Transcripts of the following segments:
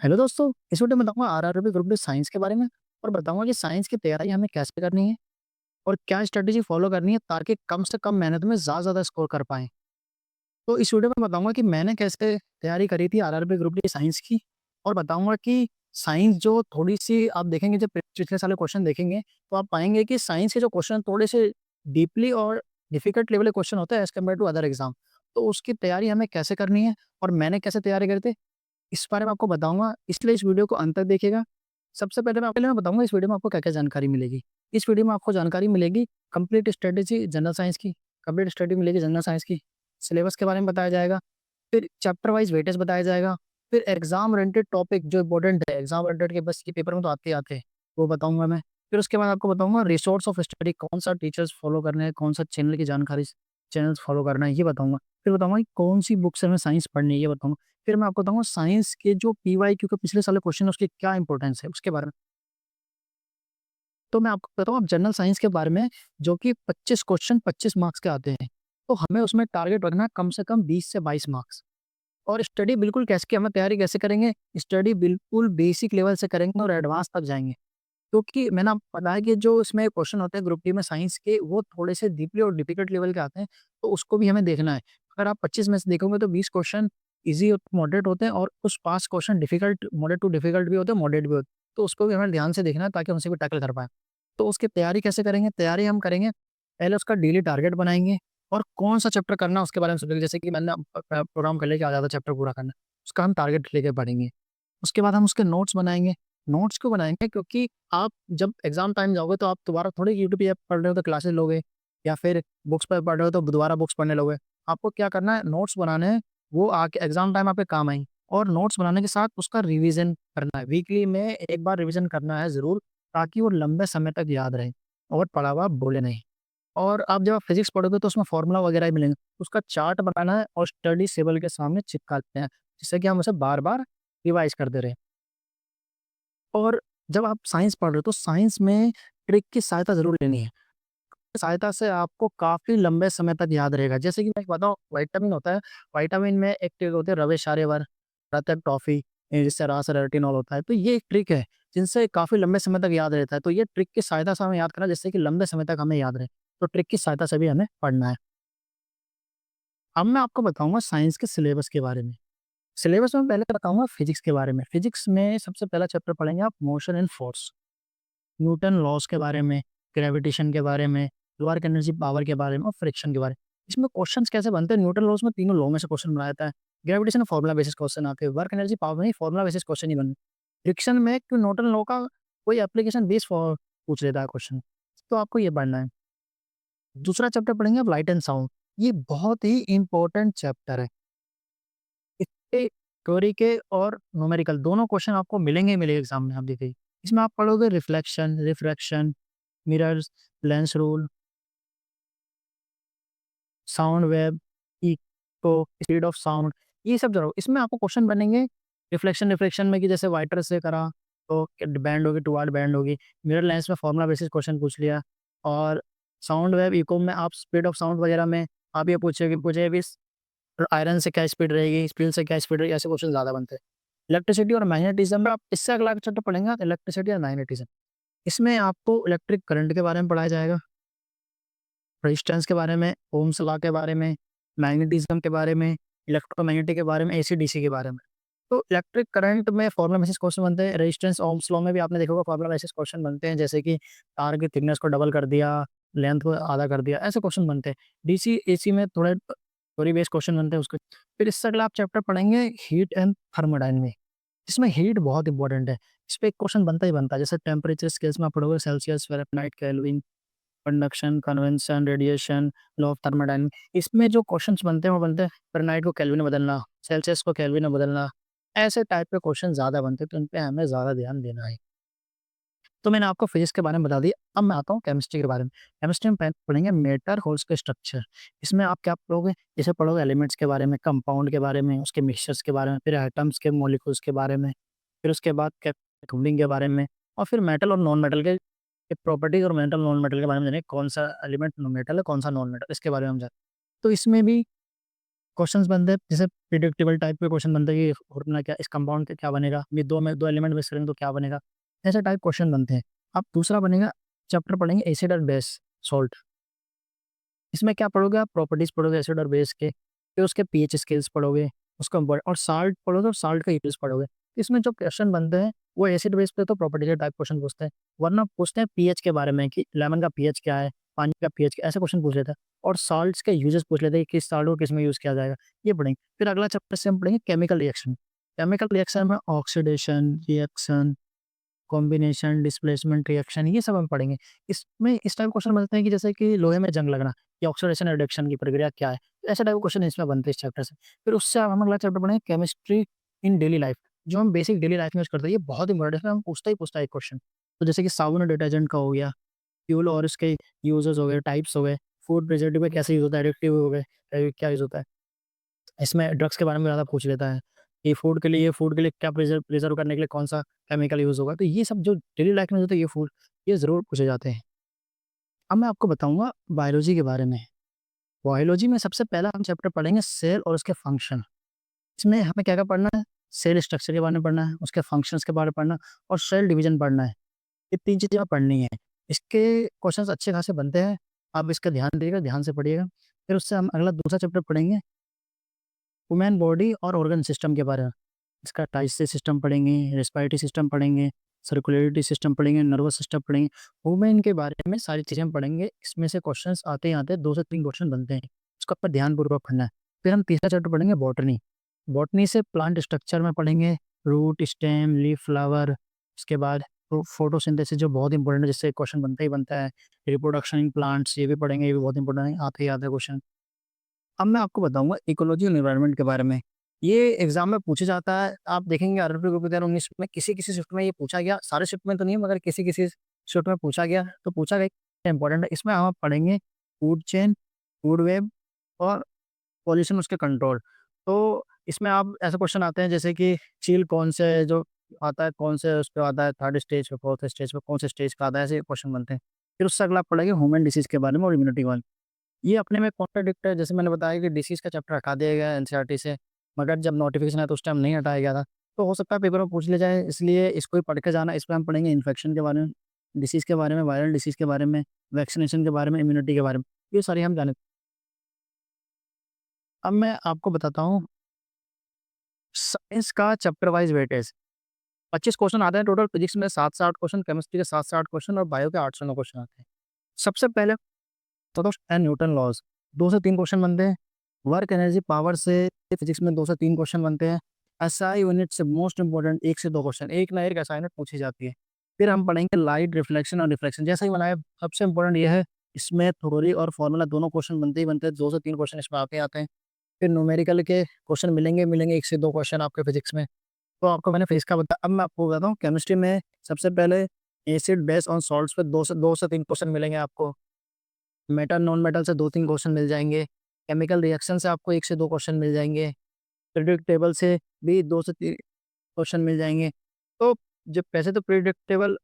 Hello दोस्तों, इस video में बताऊंगा आरआरबी ग्रुप डी साइंस के बारे में और बताऊंगा कि साइंस की तैयारी हमें कैसे करनी है और क्या स्ट्रेटेजी फॉलो करनी है ताकि कम से कम मेहनत में ज़्यादा स्कोर कर पाएँ। तो इस वीडियो में बताऊंगा कि मैंने कैसे तैयारी करी थी आरआरबी ग्रुप डी साइंस की और बताऊंगा कि साइंस जो थोड़ी-सी आप देखेंगे जब पिछले साल के क्वेश्चन देखेंगे, तो आप पाएँगे कि साइंस के जो क्वेश्चन थोड़े से डीपली और डिफिकल्ट लेवल के क्वेश्चन होते हैं as compare to other exam. तो उसकी तैयारी हमें कैसे करनी है और मैंने कैसे तैयारी करी थी इस बारे में आपको बताऊँगा, इसलिए इस वीडियो को अंत तक देखिएगा। सबसे पहले मैं बताऊँगा इस वीडियो में आपको क्या-क्या जानकारी मिलेगी। इस वीडियो में आपको जानकारी मिलेगी कंप्लीट स्ट्रैटेजी जनरल साइंस की, कंप्लीट स्टडी मिलेगी जनरल साइंस की, सिलेबस के बारे में बताया जाएगा, फिर चैप्टर वाइज़ वेटेज बताया जाएगा, फिर एग्ज़ाम ओरिएंटेड टॉपिक जो इम्पोर्टेंट है, एग्ज़ाम ओरिएंटेड के बस ये पेपर में तो आते ही आते हैं, वो बताऊँगा मैं। फिर उसके बाद आपको बताऊँगा रिसोर्स ऑफ स्टडी कौन-सा टीचर्स फॉलो करने हैं, कौन-सा चैनल की जानकारी चैनल्स फॉलो करना है, ये बताऊँगा। फिर बताऊँगा कि कौन-सी बुक से हमें साइंस पढ़नी है, ये बताऊँगा। फिर मैं आपको बताऊँगा साइंस के जो पीवाईक्यू के पिछले साल के क्वेश्चन है उसकी क्या इम्पोर्टेंस है उसके बारे में। तो मैं आपको बताता हूँ अब जनरल साइंस के बारे में जो कि 25 क्वेश्चन 25 मार्क्स के आते हैं। तो हमें उसमें टारगेट रखना है कम से कम 20 से 22 मार्क्स। और स्टडी बिल्कुल कैसे की हमें तैयारी कैसे करेंगे? स्टडी बिल्कुल बेसिक लेवल से करेंगे और एडवांस तक जाएँगे। क्योंकि मैंने आपको बताया कि जो इसमें क्वेश्चन होते हैं ग्रुप डी में साइंस के वो थोड़े से डीपली और डिफिकल्ट लेवल के आते हैं, तो उसको भी हमें देखना है। अगर आप 25 में से देखोगे तो 20 क्वेश्चन ईज़ी मॉडरेट होते हैं और कुछ 5 question difficult moderate to difficult भी होते हैं, मॉडरेट भी होते हैं। तो उसको भी हमें ध्यान से देखना है ताकि हम उसे भी टैकल कर पाएँ। तो उसकी तैयारी कैसे करेंगे? तैयारी हम करेंगे, पहले उसका डेली टारगेट बनाएँगे और कौन-सा चैप्टर करना है उसके बारे में सोचेंगे। जैसे कि मैंने प्रोग्राम कर लिया कि आज आधा चैप्टर पूरा करना है, उसका हम टारगेट लेके पढ़ेंगे। उसके बाद हम उसके नोट्स बनाएँगे। नोट्स क्यों बनाएँगे? क्योंकि आप जब एग्ज़ाम टाइम जाओगे तो आप दोबारा थोड़ी यूट्यूब या पढ़ रहे हो तो क्लासेस लोगे या फिर बुक्स पे पढ़ रहे हो तो दोबारा बुक्स पढ़ने लगोगे। आपको क्या करना है नोट्स बनाने हैं, वो आके एग्ज़ाम टाइम आपके काम आएँगे और नोट्स बनाने के साथ उसका रिवीज़न करना है। वीकली में एक बार रिवीज़न करना है ज़रूर ताकि वो लंबे समय तक याद रहे और पढ़ा हुआ भूले नहीं। और आप जब आप फिज़िक्स पढ़ोगे तो उसमें फ़ॉर्मूला वगैरह ही मिलेंगे। उसका चार्ट बनाना है और स्टडी टेबल के सामने चिपका देते हैं, जिससे कि हम उसे बार-बार रिवाइज़ करते रहें। और जब आप साइंस पढ़ रहे हो तो साइंस में ट्रिक की सहायता ज़रूर लेनी है। सहायता से आपको काफ़ी लंबे समय तक याद रहेगा। जैसे कि मैं एक बताऊँ विटामिन होता है, विटामिन में एक ट्रिक होती है रवेश आर्यवर, रतक टॉफ़ी जिससे रास रेटिनॉल होता है। तो ये एक ट्रिक है जिनसे काफ़ी लंबे समय तक याद रहता है। तो ये ट्रिक की सहायता से हमें याद करना है जिससे कि लंबे समय तक हमें याद रहे। तो ट्रिक की सहायता से भी हमें पढ़ना है। अब मैं आपको बताऊँगा साइंस के सिलेबस के बारे में। सिलेबस में पहले बताऊँगा फिज़िक्स के बारे में। फिज़िक्स में सबसे पहला चैप्टर पढ़ेंगे आप motion and force. Newton laws के बारे में, ग्रेविटेशन के बारे में, वर्क एनर्जी पावर के बारे में और फ्रिक्शन के बारे में। इसमें क्वेश्चन्स कैसे बनते हैं, न्यूटन लॉज़ में तीनों लॉ में से क्वेश्चन बनाया जाता है। ग्रेविटेशन में फार्मूला बेसिस क्वेश्चन आते हैं, वर्क एनर्जी पावर में फार्मूला बेसिस क्वेश्चन ही बने। फ्रिक्शन में कि न्यूटन लॉ का कोई एप्लीकेशन बेस फॉर पूछ लेता है क्वेश्चन, तो आपको ये पढ़ना है। दूसरा चैप्टर पढ़ेंगे आप लाइट एंड साउंड, ये बहुत ही इम्पोर्टेंट चैप्टर है। इसके थ्योरी के और न्यूमेरिकल दोनों क्वेश्चन आपको मिलेंगे ही मिलेंगे एग्ज़ाम में, आप देखिए। इसमें आप पढ़ोगे reflection, refraction, mirrors, lens rule, sound wave, echo, speed of sound, ये सब ज़रूर इसमें आपको क्वेश्चन बनेंगे रिफ्लेक्शन रिफ्लेक्शन में कि जैसे वाइटर से करा तो बैंड होगी, 2 वाट बैंड होगी। मिरर लेंस में फार्मूला बेसिस क्वेश्चन पूछ लिया और साउंड वेव, इको में आप स्पीड ऑफ साउंड वगैरह में आप ये पूछे भी आयरन से क्या स्पीड रहेगी, स्टील से क्या स्पीड रहेगी, ऐसे क्वेश्चन ज़्यादा बनते हैं। इलेक्ट्रिसिटी और मैग्नेटिज़्म में आप इससे अगला चैप्टर पढ़ेंगे आप इलेक्ट्रिसिटी और मैग्नेटिज़्म। इसमें आपको इलेक्ट्रिक करंट के बारे में पढ़ाया जाएगा। रेजिस्टेंस के बारे में, ओम्स लॉ के बारे में, मैग्नेटिज़्म के बारे में, इलेक्ट्रोमैग्नेटिक के बारे में, एसी-डीसी के बारे में। तो इलेक्ट्रिक करंट में फार्मूला बेसिस क्वेश्चन बनते हैं, रेजिस्टेंस ओम्स लॉ में भी आपने देखा होगा फार्मूला बेसिस क्वेश्चन बनते हैं, जैसे कि तार की थिकनेस को डबल कर दिया, लेंथ को आधा कर दिया, ऐसे क्वेश्चन बनते हैं। डीसी, एसी में थोड़े थ्योरी बेस्ड क्वेश्चन बनते हैं उसके। फिर इससे अगला आप चैप्टर पढ़ेंगे हीट एंड थर्मोडायनामिक्स। इसमें हीट बहुत इंपॉर्टेंट है। इस पे एक क्वेश्चन बनता ही बनता है, जैसे टेम्परेचर स्केल्स में आप पढ़ोगे Celsius, Fahrenheit, kelvin, conduction, convention, radiation, law of thermodynamics. इसमें जो क्वेश्चंस बनते हैं वो बनते हैं फ़ारेनहाइट को केल्विन में बदलना, सेल्सियस को केल्विन में बदलना, ऐसे टाइप के क्वेश्चन ज़्यादा बनते हैं, तो इन पे हमें ज़्यादा ध्यान देना है। तो मैंने आपको फिज़िक्स के बारे में बता दिया, अब मैं आता हूँ केमिस्ट्री के बारे में। केमिस्ट्री में पढ़ेंगे मैटर, होल्स के स्ट्रक्चर। इसमें आप क्या पढ़ोगे, जैसे पढ़ोगे एलिमेंट्स के बारे में, कंपाउंड के बारे में, उसके मिक्सचर्स के बारे में, फिर एटम्स के मॉलिक्यूल्स के बारे में, फिर उसके बाद कूलिंग के बारे में और फिर मेटल और नॉन मेटल के प्रॉपर्टीज़ और मेटल नॉन मेटल के बारे में जानेंगे, कौन-सा एलिमेंट मेटल है, कौन-सा नॉन मेटल, इसके बारे में हम जानेंगे। तो इसमें भी क्वेश्चंस बनते हैं, जैसे प्रिडिक्टेबल टाइप के क्वेश्चन बनते हैं कि फॉर्मूला क्या, इस कंपाउंड का क्या बनेगा, ये 2 में 2 एलिमेंट मिक्स करेंगे तो क्या बनेगा? ऐसे टाइप क्वेश्चन बनते हैं। अब दूसरा बनेगा, चैप्टर पढ़ेंगे एसिड और बेस, सॉल्ट। इसमें क्या पढ़ोगे आप? प्रॉपर्टीज़ पढ़ोगे एसिड और बेस के, फिर उसके पीएच स्केल्स पढ़ोगे, उसका ब और साल्ट पढ़ोगे और साल्ट का यूज़ पढ़ोगे। इसमें जो क्वेश्चन बनते हैं, वो एसिड बेस पे तो प्रॉपर्टी के टाइप क्वेश्चन पूछते हैं, वरना पूछते हैं पीएच के बारे में कि लेमन का पीएच क्या है, पानी का पीएच क्या है, ऐसे क्वेश्चन पूछ लेते हैं। और साल्ट्स के यूजेस पूछ लेते हैं, कि किस साल्ट को किसमें यूज़ किया जाएगा, ये पढ़ेंगे। फिर अगला चैप्टर से हम पढ़ेंगे केमिकल रिएक्शन। केमिकल रिएक्शन में oxidation, reaction, combination, displacement, reaction, ये सब हम पढ़ेंगे। इसमें इस टाइप क्वेश्चन बनते हैं कि जैसे कि लोहे में जंग लगना, या ऑक्सीडेशन रिडक्शन की प्रक्रिया क्या है? ऐसे टाइप के क्वेश्चन इसमें बनते हैं इस चैप्टर से। फिर उससे अब हम अगला चैप्टर पढ़ेंगे केमिस्ट्री इन डेली लाइफ, जो हम बेसिक डेली लाइफ में यूज़ करते हैं। ये बहुत इंपॉर्टेंट है, इसमें हम पूछता ही पूछता है एक क्वेश्चन। तो जैसे कि साबुन और डिटर्जेंट का हो गया, फ्यूल और इसके यूजेस हो गए, टाइप्स हो गए, फूड प्रिजर्वेटिव में कैसे यूज़ होता है, एडिटिव हो गए, क्या यूज़ होता है। इसमें ड्रग्स के बारे में ज़्यादा पूछ लेता है, कि फूड के लिए क्या प्रिज़र्व करने के लिए कौन-सा केमिकल यूज़ होगा। तो ये सब जो डेली लाइफ में होता है, ये ज़रूर पूछे जाते हैं। अब मैं आपको बताऊँगा बायोलॉजी के बारे में। बायोलॉजी में सबसे पहला हम चैप्टर पढ़ेंगे सेल और उसके फंक्शन। इसमें हमें क्या-क्या पढ़ना है? सेल स्ट्रक्चर के बारे में पढ़ना है, उसके फंक्शंस के बारे में पढ़ना है और सेल डिवीज़न पढ़ना है। ये 3 चीज़ें हमें पढ़नी है। इसके क्वेश्चन्स अच्छे खासे बनते हैं, आप इसका ध्यान दिएगा, ध्यान से पढ़िएगा। फिर उससे हम अगला दूसरा चैप्टर पढ़ेंगे ह्यूमन बॉडी और ऑर्गन सिस्टम के बारे में। इसका डाइजेस्टिव सिस्टम पढ़ेंगे, रेस्पिरेटरी सिस्टम पढ़ेंगे, सर्कुलेटरी सिस्टम पढ़ेंगे, नर्वस सिस्टम पढ़ेंगे। ह्यूमन के बारे में सारी चीज़ें हम पढ़ेंगे। इसमें से क्वेश्चंस आते ही आते हैं, 2 से 3 क्वेश्चन बनते हैं। उसका आपको ध्यानपूर्वक पढ़ना है। फिर हम तीसरा चैप्टर पढ़ेंगे बॉटनी। बॉटनी से प्लांट स्ट्रक्चर में पढ़ेंगे, रूट, स्टेम, लीफ, फ्लावर। उसके बाद फोटोसिंथेसिस जो बहुत इंपॉर्टेंट है, जिससे क्वेश्चन बनता ही बनता है। रिप्रोडक्शन इन प्लांट्स, ये भी पढ़ेंगे, ये भी बहुत इंपॉर्टेंट है, आते ही आते हैं क्वेश्चन। अब मैं आपको बताऊँगा इकोलॉजी और एनवायरनमेंट के बारे में। ये एग्ज़ाम में पूछा जाता है, आप देखेंगे आरआरबी ग्रुप 2019 में किसी-किसी शिफ्ट में ये पूछा गया, सारे शिफ्ट में तो नहीं मगर किसी-किसी शिफ्ट में पूछा गया, तो पूछा गया इम्पोर्टेंट है। इसमें हम पढ़ेंगे फूड चेन, फूड वेब और पॉल्यूशन उसके कंट्रोल। तो इसमें आप ऐसे क्वेश्चन आते हैं जैसे कि चील कौन से जो आता है, कौन से उस पे आता है, 3rd स्टेज पे, 4th स्टेज पे, कौन से स्टेज का आता है, ऐसे क्वेश्चन बनते हैं। फिर उससे अगला आप पढ़ेंगे ह्यूमन डिसीज़ के बारे में और इम्यूनिटी वन। ये अपने में कॉन्ट्राडिक्ट है, जैसे मैंने बताया कि डिसीज़ का चैप्टर हटा दिया गया है एनसीईआरटी से, मगर जब नोटिफ़िकेशन आया तो उस टाइम नहीं हटाया गया था। तो हो सकता है पेपर में पूछ लिया जाए, इसलिए इसको ही पढ़ के जाना। इसमें हम पढ़ेंगे इन्फेक्शन के बारे में, डिसीज़ के बारे में, वायरल डिसीज़ के बारे में, वैक्सीनेशन के बारे में, इम्यूनिटी के बारे में, ये सारी हम जाने। अब मैं आपको बताता हूँ साइंस का चैप्टर वाइज़ वेटेज। 25 क्वेश्चन आते हैं टोटल, फिजिक्स में 7 से 8 क्वेश्चन, केमिस्ट्री के 7 से 8 क्वेश्चन और बायो के 8 से 9 क्वेश्चन आते हैं। सबसे पहले फर्स्ट एंड न्यूटन लॉज़, 2 से 3 क्वेश्चन बनते हैं। वर्क एनर्जी पावर से फिजिक्स में 2 से 3 क्वेश्चन बनते हैं। एसआई यूनिट से मोस्ट इम्पोर्टेंट 1 से 2 क्वेश्चन, एक ना एक एसआई यूनिट पूछी जाती है। फिर हम पढ़ेंगे लाइट, रिफ्लेक्शन और रिफ्रैक्शन, जैसा ही बनाया। सबसे इम्पोर्टेंट ये है, इसमें थ्योरी और फॉर्मूला दोनों क्वेश्चन बनते ही बनते हैं, 2 से 3 क्वेश्चन इसमें आते ही आते हैं। फिर न्यूमेरिकल के क्वेश्चन मिलेंगे 1 से 2 क्वेश्चन आपके फिजिक्स में। तो आपको मैंने फिजिक्स का बताया, अब मैं आपको बताता हूँ केमिस्ट्री में। सबसे पहले एसिड, बेस और सॉल्ट्स पे 2 से 3 क्वेश्चन मिलेंगे आपको। मेटल, नॉन मेटल से 2-3 क्वेश्चन मिल जाएँगे। केमिकल रिएक्शन से आपको 1 से 2 क्वेश्चन मिल जाएँगे। पीरियोडिक टेबल से भी 2 से 3 क्वेश्चन मिल जाएँगे। तो जब वैसे तो पीरियोडिक टेबल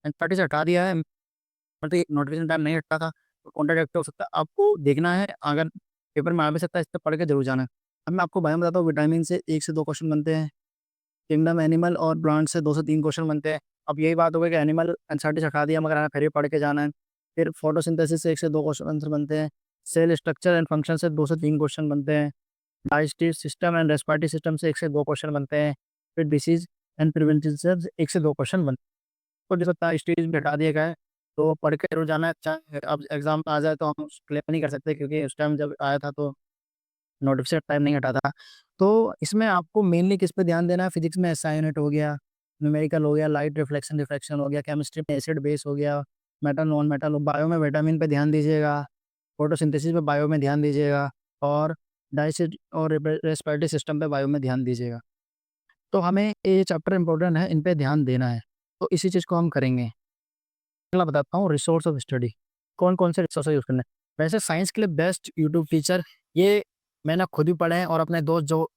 एनसीईआरटी से हटा दिया है, मतलब ये नोटिफ़िकेशन टाइम नहीं हटता था, तो कॉन्ट्राडिक्ट हो सकता है। आपको देखना है, अगर पेपर में आ भी सकता है, इस पे पढ़ के ज़रूर जाना है। अब मैं आपको बायो में बताता हूँ, विटामिन से 1 से 2 क्वेश्चन बनते हैं। किंगडम एनिमल और प्लांट से 2 से 3 क्वेश्चन बनते हैं। अब यही बात हो गई कि एनिमल एनसीईआरटी से हटा दिया, मगर हमें फिर भी पढ़ के जाना है। फिर फोटोसिंथेसिस से 1 से 2 क्वेश्चन आंसर बनते हैं। सेल स्ट्रक्चर एंड फंक्शन से 2 से 3 क्वेश्चन बनते हैं। Digestive system and respiratory system से 1 से 2 क्वेश्चन बनते हैं। फिर डिसीज़ एंड प्रिवेंशन से 1 से 2 क्वेश्चन बनते हैं। तो जैसे था स्टेज पे हटा दिया गया है, तो पढ़ के ज़रूर जाना है। अच्छा है, अब एग्ज़ाम आ जाए तो हम क्लेम नहीं कर सकते, क्योंकि उस टाइम जब आया था तो नोटिफ़िकेशन टाइम नहीं हटा था। तो इसमें आपको मेनली किस पे ध्यान देना है, फिज़िक्स में एसआई यूनिट हो गया, न्यूमेरिकल हो गया, लाइट, रिफ्लेक्शन, रिफ्रैक्शन हो गया, केमिस्ट्री में एसिड बेस हो गया, मेटल, नॉन मेटल, बायो में विटामिन पे ध्यान दीजिएगा, फोटोसिंथेसिस पे बायो में ध्यान दीजिएगा और डाइजेस्ट और रेस्पिरेटरी सिस्टम पे बायो में ध्यान दीजिएगा। तो हमें ये चैप्टर इम्पोर्टेंट है, इन पे ध्यान देना है। तो इसी चीज़ को हम करेंगे। अगला बताता हूँ रिसोर्स ऑफ स्टडी, कौन-कौन से रिसोर्स यूज़ करने हैं। वैसे साइंस के लिए बेस्ट यूट्यूब टीचर, ये मैंने खुद भी पढ़े हैं और अपने दोस्त जो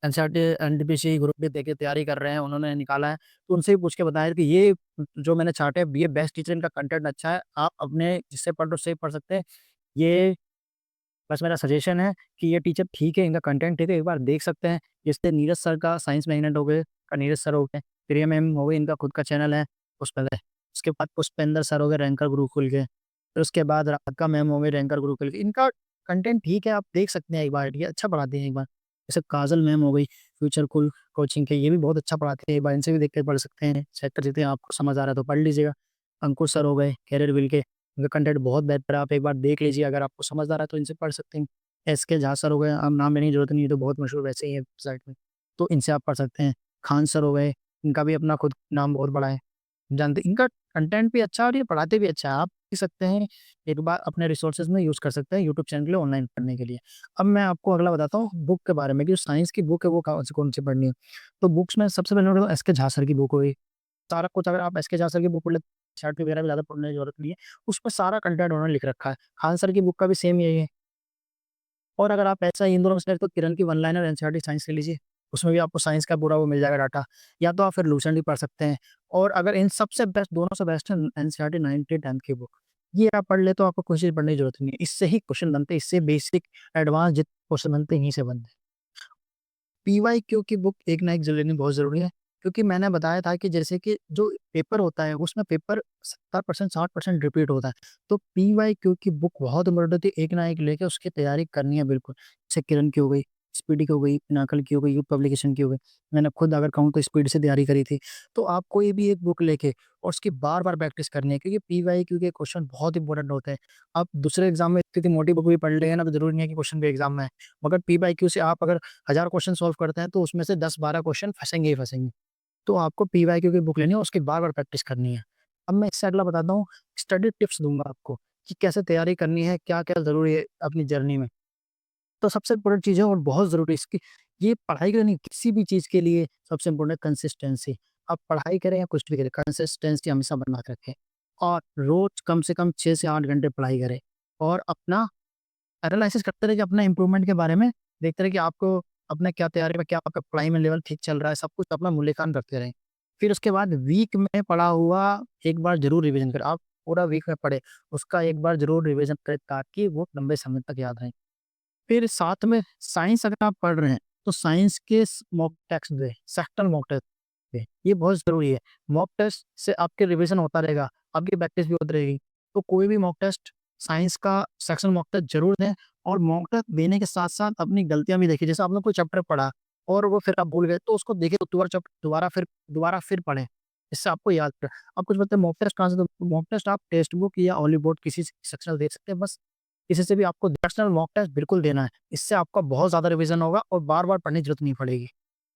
एनसीईआरटी, एनटीपीसी ग्रुप भी देके तैयारी कर रहे हैं, उन्होंने निकाला है। तो उनसे भी पूछ के बताया कि ये जो मैंने चार्ट है, ये बेस्ट टीचर, इनका कंटेंट अच्छा है। आप अपने जिससे पढ़ रहे हो उससे भी पढ़ सकते हैं। ये बस मेरा सजेशन है कि ये टीचर ठीक है, इनका कंटेंट ठीक है, एक बार देख सकते हैं। जैसे नीरज सर का साइंस मैग्नेट हो गए, नीरज सर हो गए, प्रिया मैम हो गई, इनका खुद का चैनल है उस पे है। उसके बाद पुष्पेंद्र सर हो गए रैंकर गुरुकुल के, फिर उसके बाद राधिका मैम हो गई रैंकर गुरुकुल के। इनका कंटेंट ठीक है, आप देख सकते हैं एक बार, ये अच्छा पढ़ाते हैं एक बार। जैसे काजल मैम हो गई फ्यूचर कूल कोचिंग के, ये भी बहुत अच्छा पढ़ाते हैं, एक बार इनसे भी देख के पढ़ सकते हैं। चेक कर सकते हैं, आपको समझ आ रहा है तो पढ़ लीजिएगा। अंकुर सर हो गए कैरियर विल के, उनका कंटेंट बहुत बेहतर है, आप एक बार देख लीजिए, अगर आपको समझ आ रहा है तो इनसे पढ़ सकते हैं। एसके झा सर हो गए, अब नाम लेने की जरूरत नहीं है, तो बहुत मशहूर वैसे ही है वेबसाइट में, तो इनसे आप पढ़ सकते हैं। खान सर हो गए, इनका भी अपना खुद नाम बहुत बड़ा है, जानते इनका कंटेंट भी अच्छा है और ये पढ़ाते भी अच्छा है, आप देख सकते हैं। एक बार अपने रिसोर्सेज में यूज़ कर सकते हैं यूट्यूब चैनल के लिए ऑनलाइन पढ़ने के लिए। अब मैं आपको अगला बताता हूँ बुक के बारे में, कि जो साइंस की बुक है वो कौन सी पढ़नी है। तो बुक्स में सबसे पहले तो एसके झा सर की बुक हुई, सारा कुछ अगर आप एसके झा सर की बुक पढ़ लेते, चार्ट वगैरह भी ज़्यादा पढ़ने की जरूरत नहीं है, उसमें सारा कंटेंट उन्होंने लिख रखा है। खान सर की बुक का भी सेम यही है। और अगर आप ऐसा ही इन दोनों में select, तो किरण की वन लाइनर एनसीईआरटी साइंस ले लीजिए, उसमें भी आपको साइंस का पूरा वो मिल जाएगा डाटा। या तो आप फिर लूसेंट भी पढ़ सकते हैं। और अगर इन सबसे बेस्ट, दोनों से बेस्ट है एनसीईआरटी 9th 10th की बुक, ये आप पढ़ ले तो आपको कोई चीज़ पढ़ने की जरूरत नहीं है, इससे ही क्वेश्चन बनते हैं, इससे बेसिक एडवांस जितने क्वेश्चन बनते हैं यहीं से बनते हैं। पीवाईक्यू की बुक एक ना एक लेनी बहुत ज़रूरी है, क्योंकि मैंने बताया था कि जैसे कि जो पेपर होता है, उसमें पेपर 70% 60% रिपीट होता है। तो पीवाईक्यू की बुक बहुत इम्पोर्टेंट होती है, एक ना एक लेके उसकी तैयारी करनी है बिल्कुल। जैसे किरण की हो गई, स्पीडी की हो गई, पिनाकल की हो गई, यूथ पब्लिकेशन की हो गई। मैंने खुद अगर कहूँ तो स्पीड से तैयारी करी थी। तो आप कोई भी एक बुक लेके और उसकी बार-बार प्रैक्टिस करनी है, क्योंकि पीवाईक्यू के क्वेश्चन बहुत इंपॉर्टेंट होते हैं। आप दूसरे एग्ज़ाम में इतनी मोटी बुक भी पढ़ लेंगे ना, तो ज़रूरी नहीं है कि क्वेश्चन भी एग्ज़ाम में आए। मगर पीवाईक्यू से आप अगर 1000 क्वेश्चन सॉल्व करते हैं, तो उसमें से 10-12 क्वेश्चन फँसेंगे ही फँसेंगे। तो आपको पीवाईक्यू की बुक लेनी है, उसकी बार-बार प्रैक्टिस करनी है। अब मैं इससे अगला बताता हूँ, स्टडी टिप्स दूँगा आपको कि कैसे तैयारी करनी है, क्या-क्या ज़रूरी है अपनी जर्नी में। तो सबसे इम्पोर्टेंट चीज़ है और बहुत ज़रूरी इसकी, ये पढ़ाई के लिए नहीं, किसी भी चीज़ के लिए सबसे इम्पोर्टेंट है कंसिस्टेंसी। आप पढ़ाई करें या कुछ भी करें, कंसिस्टेंसी हमेशा बना के रखें। और रोज़ कम से कम 6 से 8 घंटे पढ़ाई करें, और अपना एनालिसिस करते रहिए, अपना इम्प्रूवमेंट के बारे में देखते रहिए कि आपको अपना क्या तैयारी में, क्या आपका पढ़ाई में लेवल ठीक चल रहा है, सब कुछ अपना मूल्यांकन करते रहें। फिर उसके बाद वीक में पढ़ा हुआ एक बार ज़रूर रिवीजन करें। आप पूरा वीक में पढ़ें, उसका एक बार ज़रूर रिवीजन करें, ताकि वो लंबे समय तक याद रहे। फिर साथ में साइंस अगर आप पढ़ रहे हैं, तो साइंस के मॉक टेस्ट दें, सेक्टर मॉक टेस्ट दें, ये बहुत ज़रूरी है। मॉक टेस्ट से आपके रिवीजन होता रहेगा, आपकी प्रैक्टिस भी होती रहेगी। तो कोई भी मॉक टेस्ट, साइंस का सेक्शन मॉक टेस्ट ज़रूर दें, और मॉक टेस्ट देने के साथ-साथ अपनी गलतियाँ भी देखिए। जैसे आपने कोई चैप्टर पढ़ा और वो फिर आप भूल गए, तो उसको देखिए, दोबारा फिर पढ़ें, इससे आपको याद रहे। अब कुछ बोलते हैं मॉक टेस्ट कहाँ से, तो मॉक टेस्ट आप टेक्स्ट बुक या ऑली बोर्ड किसी से सेक्शनल देख सकते हैं, बस किसी से भी आपको पर्सनल मॉक टेस्ट बिल्कुल देना है। इससे आपका बहुत ज़्यादा रिवीजन होगा और बार-बार पढ़ने की ज़रूरत नहीं पड़ेगी।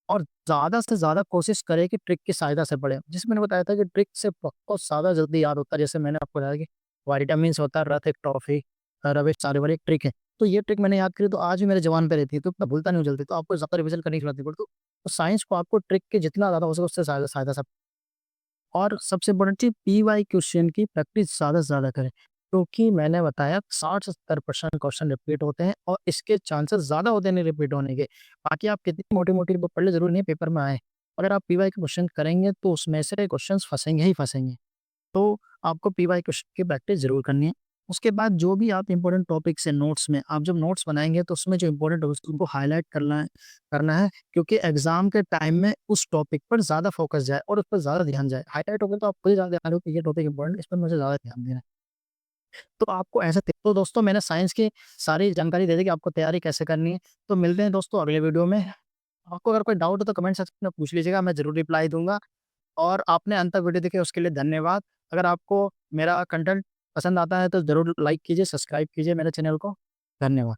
और ज़्यादा से ज़्यादा कोशिश करें कि ट्रिक की सहायता से पढ़ें। जैसे मैंने बताया था कि ट्रिक से बहुत ज़्यादा जल्दी याद होता है। जैसे मैंने आपको बताया कि विटामिन्स होता है, रथ एक टॉफ़ी, रवेश चारोवर एक ट्रिक है। तो ये ट्रिक मैंने याद करी, तो आज भी मेरे ज़ुबान पे रहती है, तो मैं भूलता नहीं हूँ जल्दी। तो आपको ज़्यादा रिवीजन करने की ज़रूरत नहीं पड़ती। तो साइंस को आपको ट्रिक के जितना ज़्यादा हो सके उससे सहायता सहायता से। और सबसे इम्पोर्टेंट चीज़, पीवाई क्वेश्चन की प्रैक्टिस ज़्यादा से ज़्यादा करें, क्योंकि मैंने बताया 60 से 70% क्वेश्चन रिपीट होते हैं, और इसके चांसेस ज़्यादा होते हैं नहीं रिपीट होने के। बाकी आप कितनी मोटी-मोटी बुक पढ़ लें, ज़रूरी नहीं है पेपर में आए। अगर आप पीवाई के क्वेश्चन करेंगे, तो उसमें से क्वेश्चंस फँसेंगे ही फँसेंगे। तो आपको पीवाई क्वेश्चन की प्रैक्टिस ज़रूर करनी है। उसके बाद जो भी आप इम्पोर्टेंट टॉपिक्स हैं नोट्स में, आप जब नोट्स बनाएँगे, तो उसमें जो इम्पोर्टेंट टॉपिक्स उनको हाइलाइट करना है, क्योंकि एग्ज़ाम के टाइम में उस टॉपिक पर ज़्यादा फ़ोकस जाए और उस पर ज़्यादा ध्यान जाए। हाइलाइट हो गया तो आप खुद ही ज़्यादा ध्यान रखो कि ये टॉपिक इम्पोर्टेंट है, इस पर मुझे ज़्यादा ध्यान देना है। तो आपको ऐसे तो दोस्तों, मैंने साइंस की सारी जानकारी दे दी कि आपको तैयारी कैसे करनी है। तो मिलते हैं दोस्तों अगले वीडियो में। आपको अगर कोई डाउट हो तो कमेंट सेक्शन में पूछ लीजिएगा, मैं ज़रूर रिप्लाई दूँगा। और आपने अंत तक वीडियो देखी उसके लिए धन्यवाद। अगर आपको मेरा कंटेंट पसंद आता है तो ज़रूर लाइक कीजिए, सब्सक्राइब कीजिए मेरे चैनल को। धन्यवाद।